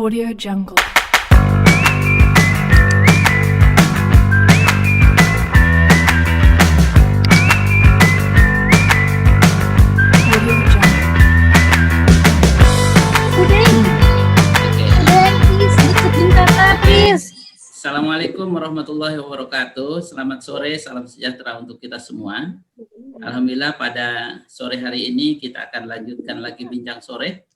Audio Jungle. Audio Jungle. Assalamualaikum warahmatullahi wabarakatuh. Selamat sore, salam sejahtera untuk kita semua. Alhamdulillah pada sore hari ini kita akan lanjutkan lagi bincang sore.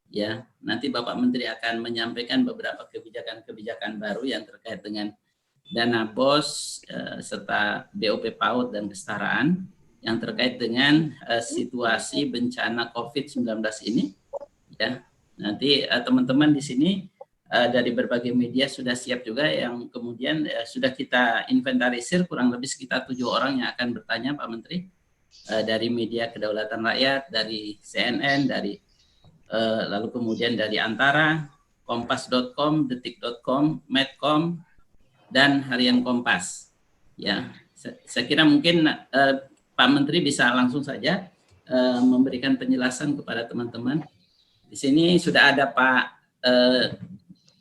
Ya, nanti Bapak Menteri akan menyampaikan beberapa kebijakan-kebijakan baru yang terkait dengan dana BOS serta BOP PAUD dan kesetaraan yang terkait dengan situasi bencana COVID-19 ini. Ya, nanti teman-teman di sini dari berbagai media sudah siap juga yang kemudian sudah kita inventarisir kurang lebih sekitar 7 orang yang akan bertanya Pak Menteri dari media Kedaulatan Rakyat, dari CNN, dari lalu kemudian dari Antara, Kompas.com, Detik.com, Medcom, dan Harian Kompas. Ya, saya kira mungkin Pak Menteri bisa langsung saja memberikan penjelasan kepada teman-teman. Di sini sudah ada Pak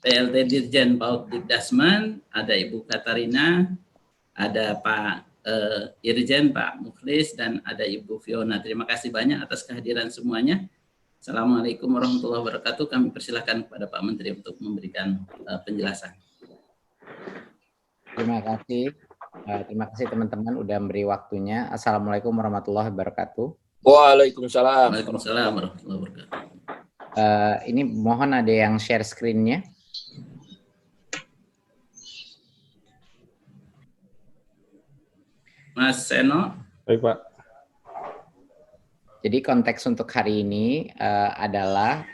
PLT Dirjen PAUD Dikdasmen, ada Ibu Katarina, ada Pak Irjen Pak Mukhlis, dan ada Ibu Fiona. Terima kasih banyak atas kehadiran semuanya. Assalamualaikum warahmatullahi wabarakatuh. Kami persilakan kepada Pak Menteri untuk memberikan penjelasan. Terima kasih teman-teman udah memberi waktunya. Assalamualaikum warahmatullahi wabarakatuh. Waalaikumsalam. Waalaikumsalam warahmatullahi wabarakatuh. Ini mohon ada yang share screen-nya. Mas Seno. Baik, Pak. Jadi konteks untuk hari ini adalah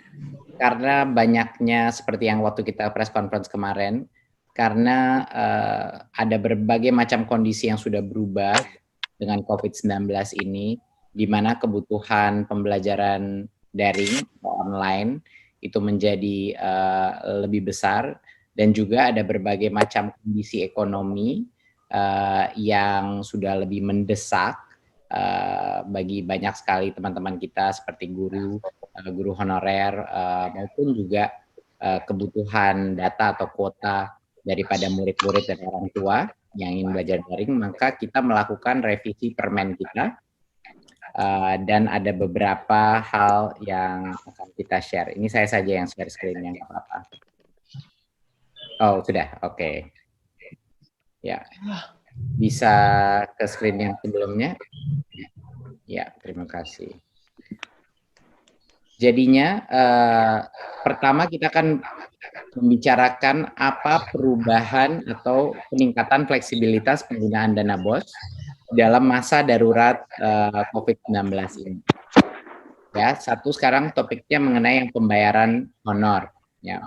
karena banyaknya seperti yang waktu kita press conference kemarin, karena ada berbagai macam kondisi yang sudah berubah dengan COVID-19 ini, di mana kebutuhan pembelajaran daring atau online itu menjadi lebih besar, dan juga ada berbagai macam kondisi ekonomi yang sudah lebih mendesak bagi banyak sekali teman-teman kita seperti guru honorer maupun juga kebutuhan data atau kuota daripada murid-murid dan orang tua yang ingin belajar daring, maka kita melakukan revisi permen kita dan ada beberapa hal yang akan kita share. Ini saya saja yang share screen-nya, nggak apa-apa. Oh, sudah, oke. Ya, bisa ke screen yang sebelumnya. Ya, terima kasih. Jadinya pertama kita akan membicarakan apa perubahan atau peningkatan fleksibilitas penggunaan dana BOS dalam masa darurat COVID-19 ini. Ya, satu sekarang topiknya mengenai yang pembayaran honor. Ya.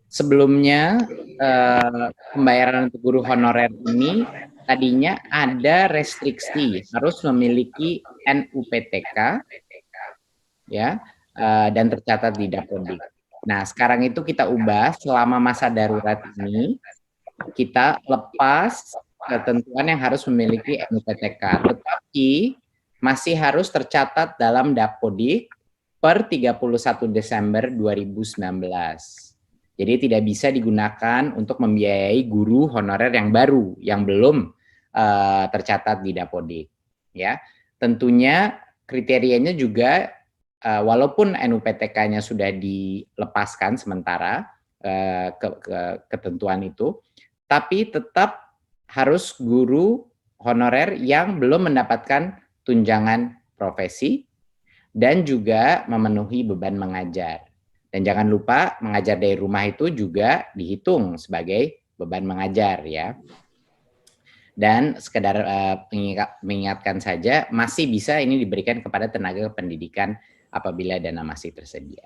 Sebelumnya pembayaran untuk guru honorer ini tadinya ada restriksi harus memiliki NUPTK ya dan tercatat di Dapodik. Nah, sekarang itu kita ubah selama masa darurat ini kita lepas ketentuan yang harus memiliki NUPTK, tetapi masih harus tercatat dalam Dapodik per 31 Desember 2019. Jadi tidak bisa digunakan untuk membiayai guru honorer yang baru, yang belum tercatat di Dapodik. Ya, tentunya kriterianya juga walaupun NUPTK-nya sudah dilepaskan sementara ketentuan itu, tapi tetap harus guru honorer yang belum mendapatkan tunjangan profesi dan juga memenuhi beban mengajar. Dan jangan lupa mengajar dari rumah itu juga dihitung sebagai beban mengajar ya. Dan sekedar mengingatkan saja masih bisa ini diberikan kepada tenaga pendidikan apabila dana masih tersedia.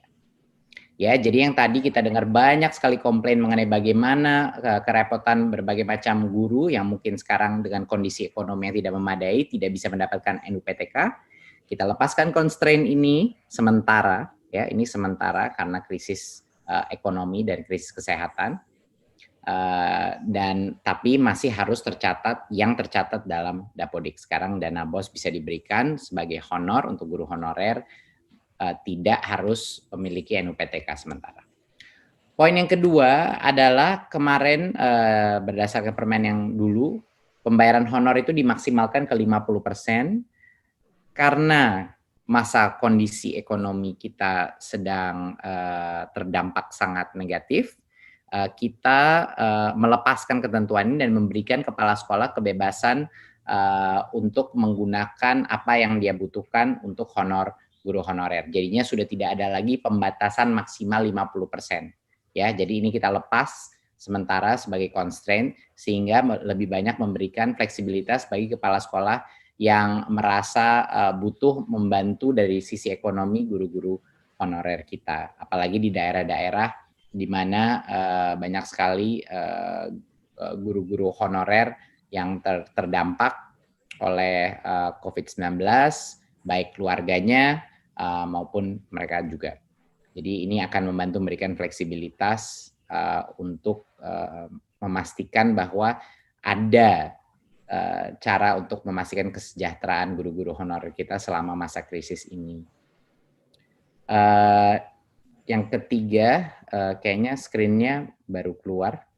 Ya, jadi yang tadi kita dengar banyak sekali komplain mengenai bagaimana kerepotan berbagai macam guru yang mungkin sekarang dengan kondisi ekonomi yang tidak memadai tidak bisa mendapatkan NUPTK. Kita lepaskan constraint ini sementara. Ya, ini sementara karena krisis ekonomi dan krisis kesehatan, dan tapi masih harus tercatat dalam Dapodik. Sekarang dana BOS bisa diberikan sebagai honor untuk guru honorer, tidak harus memiliki NUPTK sementara. Poin yang kedua adalah kemarin berdasarkan permen yang dulu, pembayaran honor itu dimaksimalkan ke 50% karena masa kondisi ekonomi kita sedang terdampak sangat negatif. Kita melepaskan ketentuan ini dan memberikan kepala sekolah kebebasan untuk menggunakan apa yang dia butuhkan untuk honor guru honorer. Jadinya sudah tidak ada lagi pembatasan maksimal 50%. Ya, jadi ini kita lepas sementara sebagai constraint sehingga lebih banyak memberikan fleksibilitas bagi kepala sekolah yang merasa butuh membantu dari sisi ekonomi guru-guru honorer kita. Apalagi di daerah-daerah di mana banyak sekali guru-guru honorer yang terdampak oleh COVID-19, baik keluarganya maupun mereka juga. Jadi ini akan membantu memberikan fleksibilitas untuk memastikan bahwa ada cara untuk memastikan kesejahteraan guru-guru honorer kita selama masa krisis ini. Yang ketiga, kayaknya screen-nya baru keluar.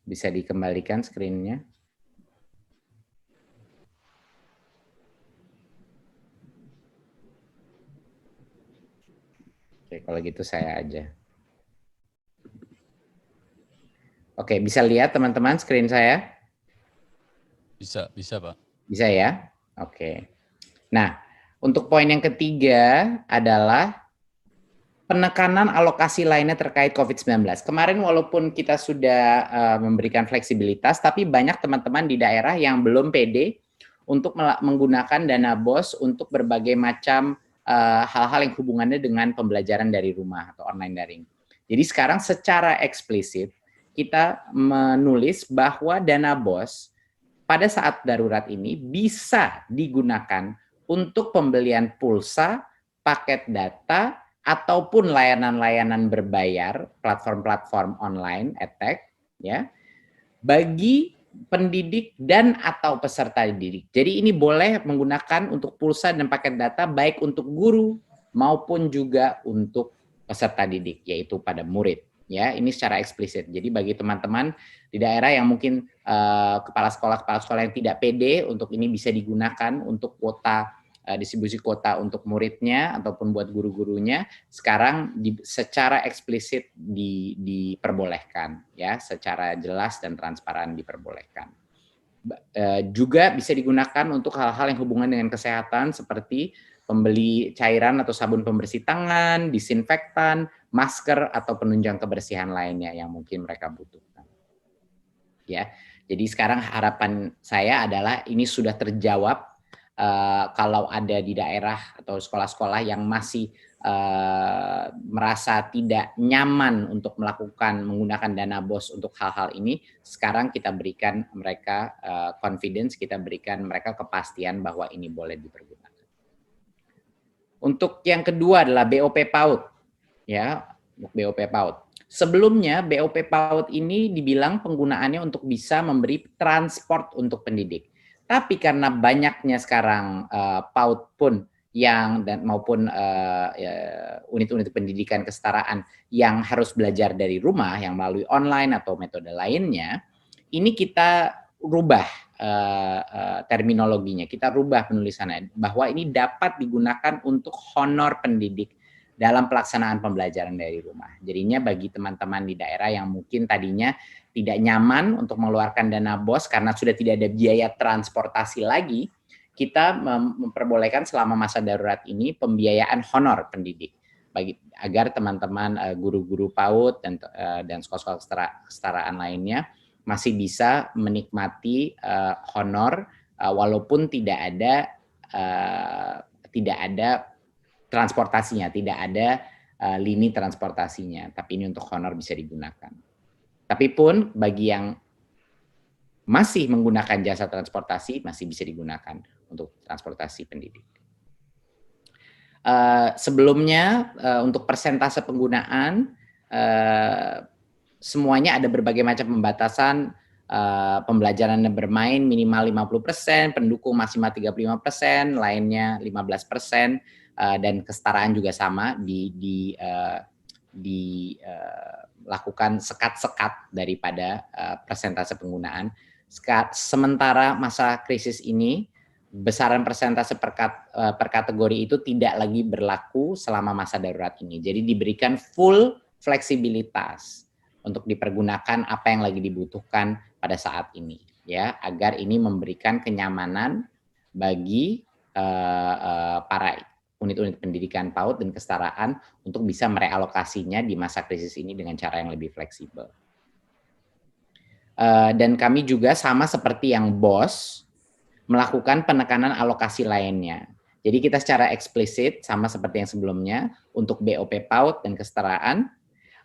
Bisa dikembalikan screen-nya. Oke, kalau gitu saya aja. Oke, bisa lihat teman-teman screen saya? Bisa Pak. Bisa ya? Oke. Nah, untuk poin yang ketiga adalah penekanan alokasi lainnya terkait COVID-19. Kemarin walaupun kita sudah memberikan fleksibilitas, tapi banyak teman-teman di daerah yang belum pede untuk menggunakan dana BOS untuk berbagai macam hal-hal yang hubungannya dengan pembelajaran dari rumah atau online daring. Jadi sekarang secara eksplisit kita menulis bahwa dana BOS pada saat darurat ini bisa digunakan untuk pembelian pulsa, paket data, ataupun layanan-layanan berbayar, platform-platform online, edtech, ya, bagi pendidik dan atau peserta didik. Jadi ini boleh menggunakan untuk pulsa dan paket data baik untuk guru maupun juga untuk peserta didik, yaitu pada murid. Ya, ini secara eksplisit. Jadi bagi teman-teman di daerah yang mungkin kepala sekolah yang tidak pede untuk ini bisa digunakan untuk kuota distribusi kuota untuk muridnya ataupun buat guru-gurunya, sekarang secara eksplisit diperbolehkan, ya, secara jelas dan transparan diperbolehkan. Juga bisa digunakan untuk hal-hal yang hubungan dengan kesehatan seperti pembeli cairan atau sabun pembersih tangan, disinfektan, masker atau penunjang kebersihan lainnya yang mungkin mereka butuhkan. Ya, jadi sekarang harapan saya adalah ini sudah terjawab. Kalau ada di daerah atau sekolah-sekolah yang masih merasa tidak nyaman untuk menggunakan dana BOS untuk hal-hal ini, sekarang kita berikan mereka confidence, kita berikan mereka kepastian bahwa ini boleh dipergunakan. Untuk yang kedua adalah BOP PAUD, ya, BOP PAUD. Sebelumnya BOP PAUD ini dibilang penggunaannya untuk bisa memberi transport untuk pendidik. Tapi karena banyaknya sekarang PAUD pun maupun unit-unit pendidikan kesetaraan yang harus belajar dari rumah yang melalui online atau metode lainnya, ini kita rubah terminologinya, kita rubah penulisannya bahwa ini dapat digunakan untuk honor pendidik dalam pelaksanaan pembelajaran dari rumah. Jadinya bagi teman-teman di daerah yang mungkin tadinya tidak nyaman untuk mengeluarkan dana BOS karena sudah tidak ada biaya transportasi lagi, kita memperbolehkan selama masa darurat ini pembiayaan honor pendidik agar teman-teman guru-guru PAUD dan sekolah-sekolah kesetaraan lainnya masih bisa menikmati honor walaupun tidak ada transportasinya, tidak ada lini transportasinya, tapi ini untuk honor bisa digunakan. Tapi pun bagi yang masih menggunakan jasa transportasi masih bisa digunakan untuk transportasi pendidik. Sebelumnya untuk persentase penggunaan semuanya ada berbagai macam pembatasan, pembelajaran bermain minimal 50%, pendukung maksimal 35%, lainnya 15%. dan kesetaraan juga sama dilakukan sekat-sekat daripada persentase penggunaan. Sementara masa krisis ini besaran persentase per kategori itu tidak lagi berlaku selama masa darurat ini. Jadi diberikan full fleksibilitas untuk dipergunakan apa yang lagi dibutuhkan pada saat ini, ya, agar ini memberikan kenyamanan bagi para unit-unit pendidikan PAUD dan kesetaraan untuk bisa merealokasinya di masa krisis ini dengan cara yang lebih fleksibel. Dan kami juga sama seperti yang BOS melakukan penekanan alokasi lainnya. Jadi kita secara eksplisit sama seperti yang sebelumnya untuk BOP PAUD dan kesetaraan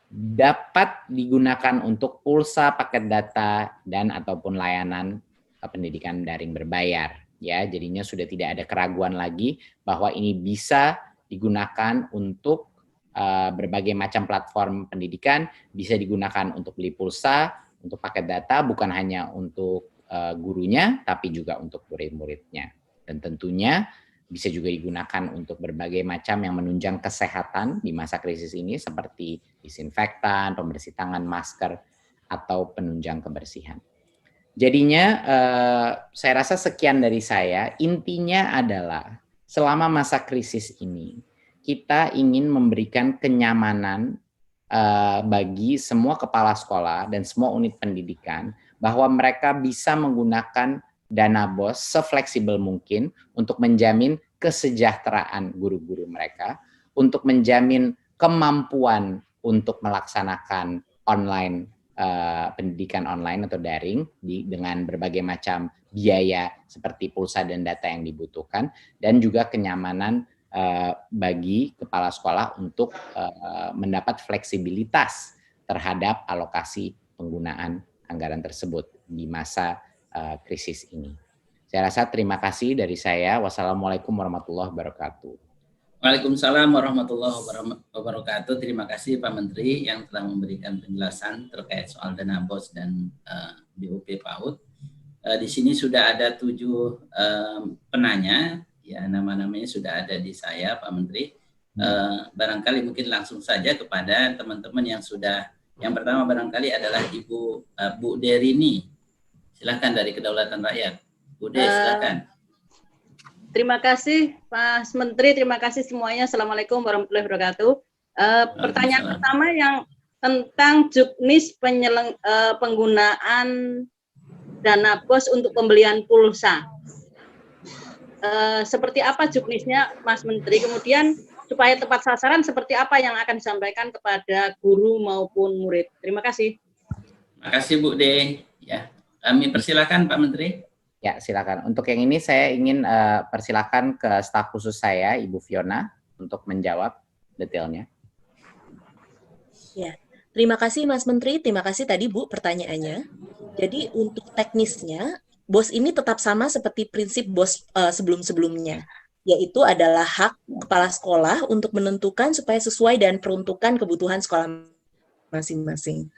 dapat digunakan untuk pulsa, paket data, dan ataupun layanan pendidikan daring berbayar. Ya, jadinya sudah tidak ada keraguan lagi bahwa ini bisa digunakan untuk berbagai macam platform pendidikan, bisa digunakan untuk beli pulsa, untuk paket data, bukan hanya untuk gurunya, tapi juga untuk murid-muridnya. Dan tentunya bisa juga digunakan untuk berbagai macam yang menunjang kesehatan di masa krisis ini, seperti disinfektan, pembersih tangan, masker, atau penunjang kebersihan. Jadinya saya rasa sekian dari saya. Intinya adalah selama masa krisis ini, kita ingin memberikan kenyamanan bagi semua kepala sekolah dan semua unit pendidikan bahwa mereka bisa menggunakan dana BOS sefleksibel mungkin untuk menjamin kesejahteraan guru-guru mereka, untuk menjamin kemampuan untuk melaksanakan online pendidikan online atau daring dengan berbagai macam biaya seperti pulsa dan data yang dibutuhkan, dan juga kenyamanan bagi kepala sekolah untuk mendapat fleksibilitas terhadap alokasi penggunaan anggaran tersebut di masa krisis ini. Saya rasa terima kasih dari saya. Wassalamualaikum warahmatullahi wabarakatuh. Waalaikumsalam warahmatullahi wabarakatuh. Terima kasih Pak Menteri yang telah memberikan penjelasan terkait soal dana BOS dan BOP PAUD. Di sini sudah ada 7 penanya, ya, nama-namanya sudah ada di saya Pak Menteri. Barangkali mungkin langsung saja kepada teman-teman yang sudah. Yang pertama barangkali adalah Ibu Bu Derini. Silakan dari Kedaulatan Rakyat. Bu De, silakan. Terima kasih Mas Menteri, terima kasih semuanya. Assalamualaikum warahmatullahi wabarakatuh. Pertanyaan pertama yang tentang juknis penggunaan dana BOS untuk pembelian pulsa. Seperti apa juknisnya Mas Menteri? Kemudian supaya tepat sasaran seperti apa yang akan disampaikan kepada guru maupun murid? Terima kasih. Terima kasih Bu De. Ya, kami persilakan Pak Menteri. Ya, silakan. Untuk yang ini saya ingin persilakan ke staf khusus saya, Ibu Fiona, untuk menjawab detailnya. Ya, terima kasih Mas Menteri. Terima kasih tadi Bu pertanyaannya. Jadi untuk teknisnya, BOS ini tetap sama seperti prinsip BOS sebelum-sebelumnya, yaitu adalah hak kepala sekolah untuk menentukan supaya sesuai dan peruntukan kebutuhan sekolah masing-masing.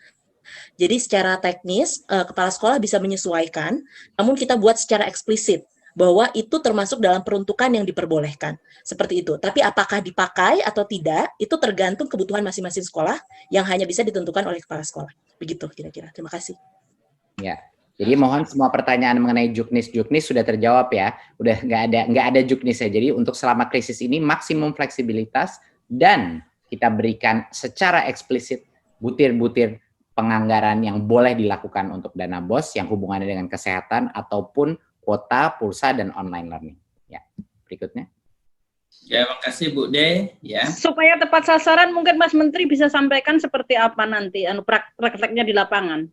Jadi secara teknis, kepala sekolah bisa menyesuaikan, namun kita buat secara eksplisit bahwa itu termasuk dalam peruntukan yang diperbolehkan. Seperti itu. Tapi apakah dipakai atau tidak, itu tergantung kebutuhan masing-masing sekolah yang hanya bisa ditentukan oleh kepala sekolah. Begitu kira-kira. Terima kasih. Ya. Jadi mohon semua pertanyaan mengenai juknis sudah terjawab ya. Udah nggak ada juknisnya. Jadi untuk selama krisis ini maksimum fleksibilitas dan kita berikan secara eksplisit butir-butir penganggaran yang boleh dilakukan untuk dana BOS yang hubungannya dengan kesehatan ataupun kuota, pulsa, dan online learning. Ya, berikutnya. Ya, terima kasih Bu De. Ya. Supaya tepat sasaran mungkin Mas Menteri bisa sampaikan seperti apa nanti prakteknya di lapangan.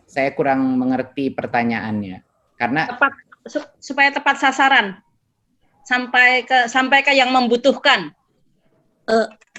Saya kurang mengerti pertanyaannya karena supaya tepat sasaran sampai ke yang membutuhkan.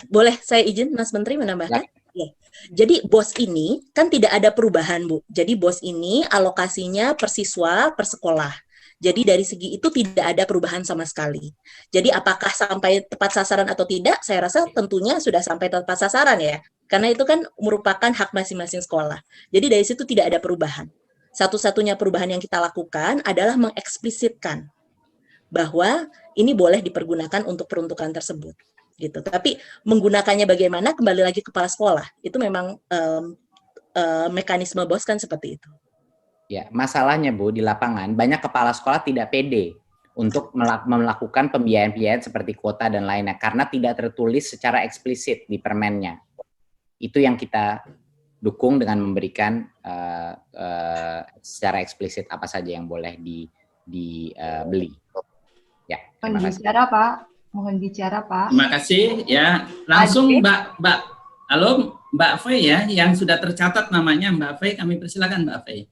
Boleh saya izin Mas Menteri menambahkan? Ya. Jadi BOS ini kan tidak ada perubahan Bu. Jadi BOS ini alokasinya per siswa per sekolah. Jadi dari segi itu tidak ada perubahan sama sekali. Jadi apakah sampai tepat sasaran atau tidak? Saya rasa tentunya sudah sampai tepat sasaran ya. Karena itu kan merupakan hak masing-masing sekolah. Jadi dari situ tidak ada perubahan. Satu-satunya perubahan yang kita lakukan adalah mengeksplisitkan bahwa ini boleh dipergunakan untuk peruntukan tersebut gitu. Tapi menggunakannya bagaimana kembali lagi ke kepala sekolah. Itu memang mekanisme BOS kan seperti itu. Ya, masalahnya Bu, di lapangan banyak kepala sekolah tidak pede untuk melakukan pembiayaan-pembiayaan seperti kuota dan lainnya karena tidak tertulis secara eksplisit di permennya. Itu yang kita dukung dengan memberikan secara eksplisit apa saja yang boleh dibeli. Ya, terima kasih. Mohon bicara, Pak. Terima kasih ya. Langsung Mbak halo Mbak Fei ya, yang sudah tercatat namanya Mbak Fei, kami persilakan Mbak Fei.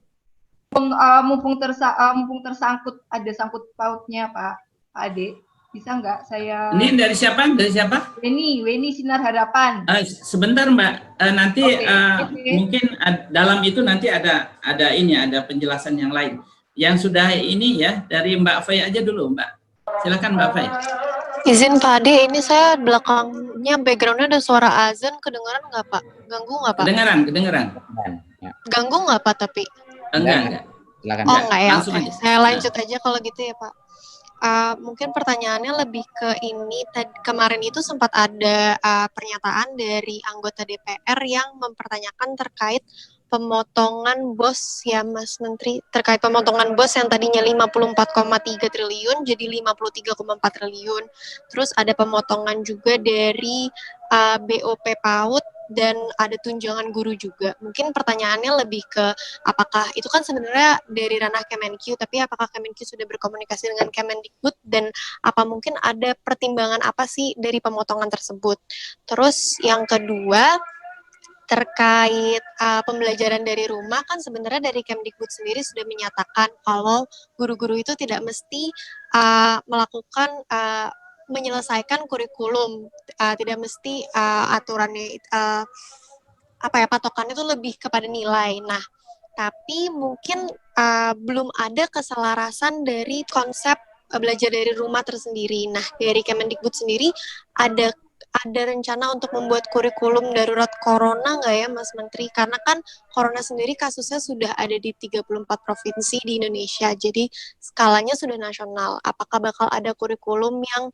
Mumpung tersangkut, ada sangkut pautnya Pak Ade, bisa nggak saya? Ini dari siapa? Dari siapa? Weni Sinar Harapan. Sebentar Mbak, nanti Oke. mungkin dalam itu nanti ada penjelasan yang lain. Yang sudah ini ya dari Mbak Fei aja dulu Mbak. Silakan Mbak Fei. Izin Pak Ade, ini saya belakangnya backgroundnya ada suara azan, kedengaran nggak Pak? Ganggu nggak Pak? Kedengaran. Ya. Ganggu nggak Pak tapi? Enggak. Silakan. Oh enggak ya, Langsung oke. aja. Saya lanjut aja kalau gitu ya Pak. Mungkin pertanyaannya lebih ke ini, kemarin itu sempat ada pernyataan dari anggota DPR yang mempertanyakan terkait pemotongan BOS ya Mas Menteri, terkait pemotongan BOS yang tadinya 54,3 triliun jadi 53,4 triliun. Terus ada pemotongan juga dari BOP PAUD dan ada tunjangan guru juga. Mungkin pertanyaannya lebih ke apakah itu kan sebenarnya dari ranah Kemenkyu, tapi apakah Kemenkyu sudah berkomunikasi dengan Kemendikbud dan apa mungkin ada pertimbangan apa sih dari pemotongan tersebut. Terus yang kedua, terkait pembelajaran dari rumah kan sebenarnya dari Kemdikbud sendiri sudah menyatakan kalau guru-guru itu tidak mesti melakukan menyelesaikan kurikulum, tidak mesti aturannya patokannya itu lebih kepada nilai. Nah, tapi mungkin belum ada keselarasan dari konsep belajar dari rumah tersendiri. Nah, dari Kemendikbud sendiri ada rencana untuk membuat kurikulum darurat corona nggak ya Mas Menteri? Karena kan corona sendiri kasusnya sudah ada di 34 provinsi di Indonesia, jadi skalanya sudah nasional. Apakah bakal ada kurikulum yang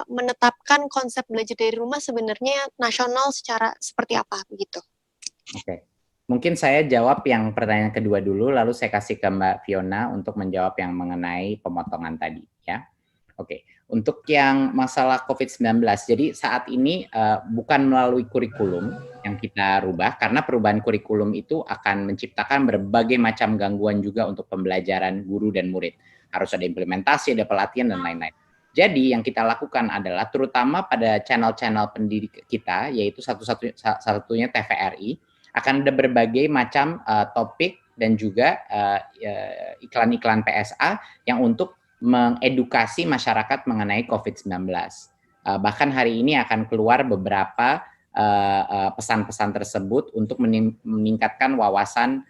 menetapkan konsep belajar dari rumah sebenarnya nasional secara seperti apa begitu? Oke. Mungkin saya jawab yang pertanyaan kedua dulu, lalu saya kasih ke Mbak Fiona untuk menjawab yang mengenai pemotongan tadi ya. Oke. Untuk yang masalah COVID-19, jadi saat ini bukan melalui kurikulum yang kita rubah, karena perubahan kurikulum itu akan menciptakan berbagai macam gangguan juga untuk pembelajaran guru dan murid. Harus ada implementasi, ada pelatihan, dan lain-lain. Jadi yang kita lakukan adalah terutama pada channel-channel pendidik kita, yaitu satunya TVRI, akan ada berbagai macam topik dan juga iklan-iklan PSA yang untuk mengedukasi masyarakat mengenai COVID-19. Bahkan hari ini akan keluar beberapa pesan-pesan tersebut untuk meningkatkan wawasan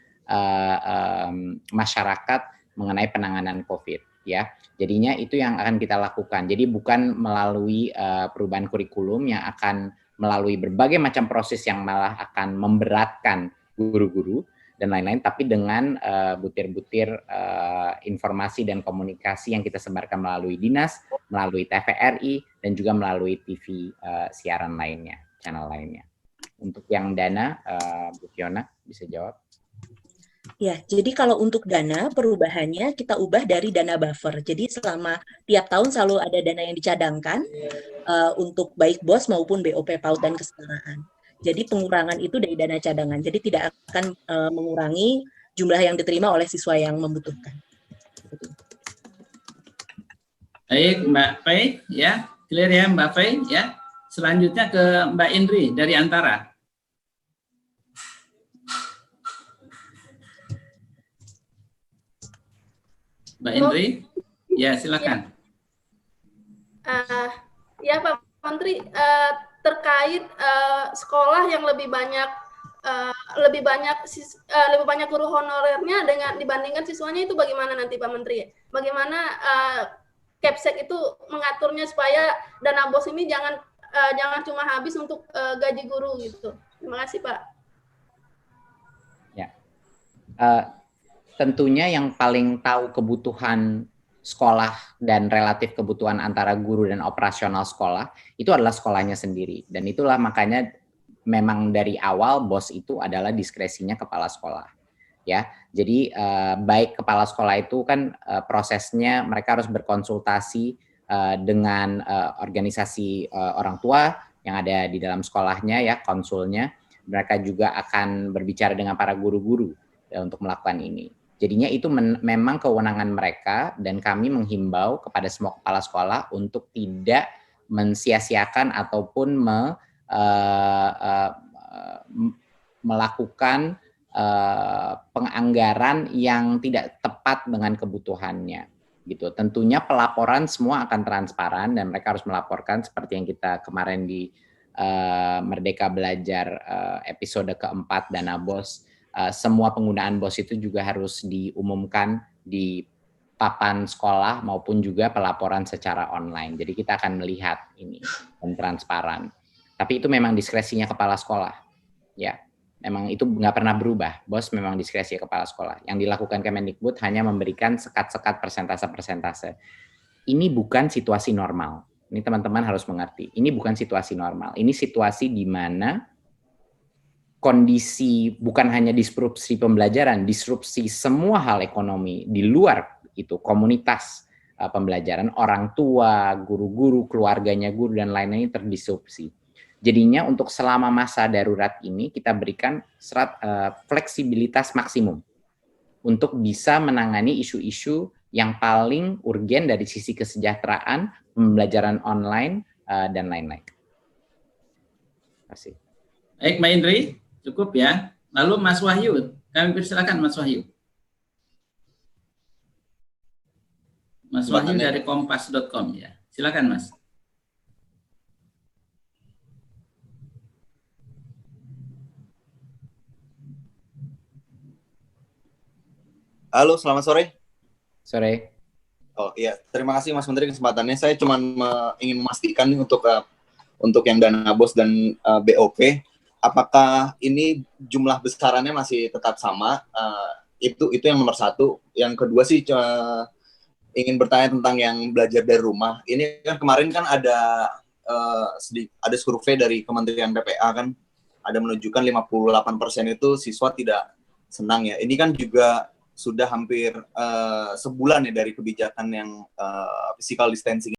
masyarakat mengenai penanganan COVID. Ya, jadinya itu yang akan kita lakukan. Jadi bukan melalui perubahan kurikulum yang akan melalui berbagai macam proses yang malah akan memberatkan guru-guru dan lain-lain, tapi dengan butir-butir informasi dan komunikasi yang kita sebarkan melalui dinas, melalui TVRI, dan juga melalui TV siaran lainnya, channel lainnya. Untuk yang dana, Bu Fiona bisa jawab? Ya, jadi kalau untuk dana, perubahannya kita ubah dari dana buffer. Jadi selama tiap tahun selalu ada dana yang dicadangkan untuk baik BOS maupun BOP PAUD dan kesetaraan. Jadi pengurangan itu dari dana cadangan. Jadi tidak akan mengurangi jumlah yang diterima oleh siswa yang membutuhkan. Baik Mbak Fei, ya clear ya Mbak Fei, ya. Selanjutnya ke Mbak Indri dari Antara. Mbak Indri, ya silakan. Ya Pak Menteri, terkait sekolah yang lebih banyak guru honorernya dibandingkan siswanya, itu bagaimana nanti Pak Menteri? Bagaimana Kepsek itu mengaturnya supaya dana BOS ini jangan cuma habis untuk gaji guru gitu. Terima kasih Pak. Ya, tentunya yang paling tahu kebutuhan sekolah dan relatif kebutuhan antara guru dan operasional sekolah itu adalah sekolahnya sendiri. Dan itulah makanya memang dari awal BOS itu adalah diskresinya kepala sekolah. Ya, jadi baik kepala sekolah itu kan prosesnya mereka harus berkonsultasi dengan organisasi orang tua yang ada di dalam sekolahnya ya, konsulnya. Mereka juga akan berbicara dengan para guru-guru untuk melakukan ini. Jadinya itu memang kewenangan mereka, dan kami menghimbau kepada semua kepala sekolah untuk tidak mensia-siakan ataupun melakukan penganggaran yang tidak tepat dengan kebutuhannya. Gitu. Tentunya pelaporan semua akan transparan dan mereka harus melaporkan seperti yang kita kemarin di Merdeka Belajar episode keempat Dana BOS. Semua penggunaan BOS itu juga harus diumumkan di papan sekolah maupun juga pelaporan secara online. Jadi kita akan melihat ini dan transparan. Tapi itu memang diskresinya kepala sekolah. Ya, memang itu nggak pernah berubah. BOS memang diskresi kepala sekolah. Yang dilakukan Kemendikbud hanya memberikan sekat-sekat persentase-persentase. Ini bukan situasi normal. Ini teman-teman harus mengerti. Ini bukan situasi normal. Ini situasi di mana kondisi bukan hanya disrupsi pembelajaran, disrupsi semua hal ekonomi di luar itu, komunitas pembelajaran, orang tua, guru-guru, keluarganya guru, dan lain-lain terdisrupsi. Jadinya untuk selama masa darurat ini kita berikan fleksibilitas maksimum untuk bisa menangani isu-isu yang paling urgen dari sisi kesejahteraan, pembelajaran online, dan lain-lain. Terima kasih. Baik, Mbak Indri, cukup ya. Lalu Mas Wahyu, kami persilakan Mas Wahyu. Mas Wahyu dari kompas.com ya. Silakan Mas. Halo, selamat sore. Sore. Oh iya, terima kasih Mas Menteri kesempatannya. Saya cuma ingin memastikan nih untuk yang dana BOS dan BOP, apakah ini jumlah besarannya masih tetap sama? Itu yang nomor satu. Yang kedua sih ingin bertanya tentang yang belajar dari rumah. Ini kan kemarin kan ada survei dari Kementerian PPA kan, ada menunjukkan 58% itu siswa tidak senang ya. Ini kan juga sudah hampir sebulan ya dari kebijakan yang physical distancing